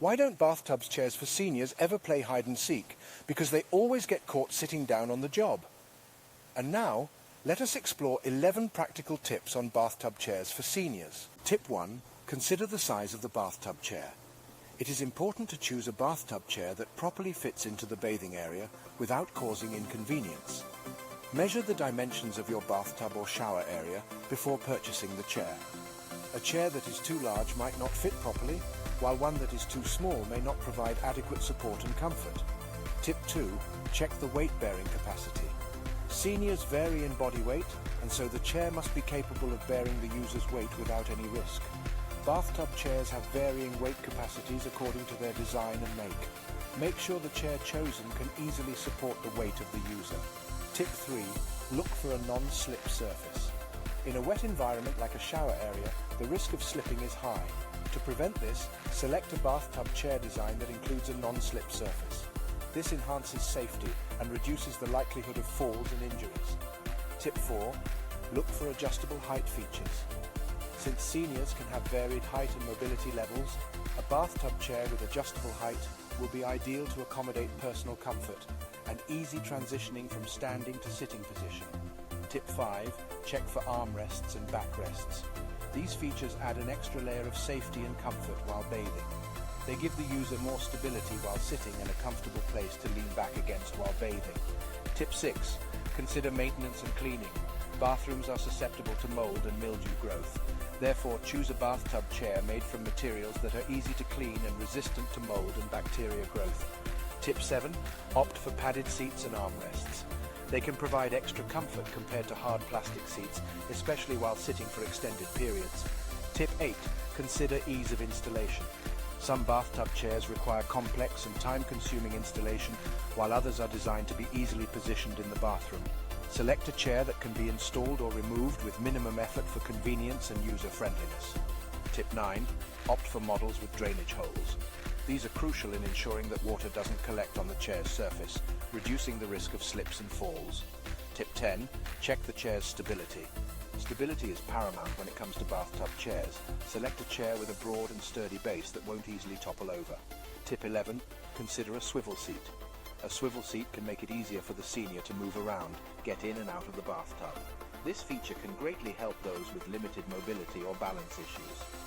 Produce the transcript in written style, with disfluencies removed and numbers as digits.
Why don't bathtub chairs for seniors ever play hide and seek? Because they always get caught sitting down on the job. And now, let us explore 11 practical tips on bathtub chairs for seniors. Tip 1. Consider the size of the bathtub chair. It is important to choose a bathtub chair that properly fits into the bathing area without causing inconvenience. Measure the dimensions of your bathtub or shower area before purchasing the chair. A chair that is too large might not fit properly, while one that is too small may not provide adequate support and comfort. Tip 2. Check the weight-bearing capacity. Seniors vary in body weight, and so the chair must be capable of bearing the user's weight without any risk. Bathtub chairs have varying weight capacities according to their design and make. Make sure the chair chosen can easily support the weight of the user. Tip 3. Look for a non-slip surface. In a wet environment like a shower area, the risk of slipping is high. To prevent this, select a bathtub chair design that includes a non-slip surface. This enhances safety and reduces the likelihood of falls and injuries. Tip 4. Look for adjustable height features. Since seniors can have varied height and mobility levels, a bathtub chair with adjustable height will be ideal to accommodate personal comfort and easy transitioning from standing to sitting position. Tip 5. Check for armrests and backrests. These features add an extra layer of safety and comfort while bathing. They give the user more stability while sitting and a comfortable place to lean back against while bathing. Tip 6. Consider maintenance and cleaning. Bathrooms are susceptible to mold and mildew growth. Therefore, choose a bathtub chair made from materials that are easy to clean and resistant to mold and bacteria growth. Tip 7. Opt for padded seats and armrests. They can provide extra comfort compared to hard plastic seats, especially while sitting for extended periods. Tip 8. Consider ease of installation. Some bathtub chairs require complex and time-consuming installation, while others are designed to be easily positioned in the bathroom. Select a chair that can be installed or removed with minimum effort for convenience and user-friendliness. Tip 9. Opt for models with drainage holes. These are crucial in ensuring that water doesn't collect on the chair's surface, reducing the risk of slips and falls. Tip 10. Check the chair's stability. Stability is paramount when it comes to bathtub chairs. Select a chair with a broad and sturdy base that won't easily topple over. Tip 11. Consider a swivel seat. A swivel seat can make it easier for the senior to move around, get in and out of the bathtub. This feature can greatly help those with limited mobility or balance issues.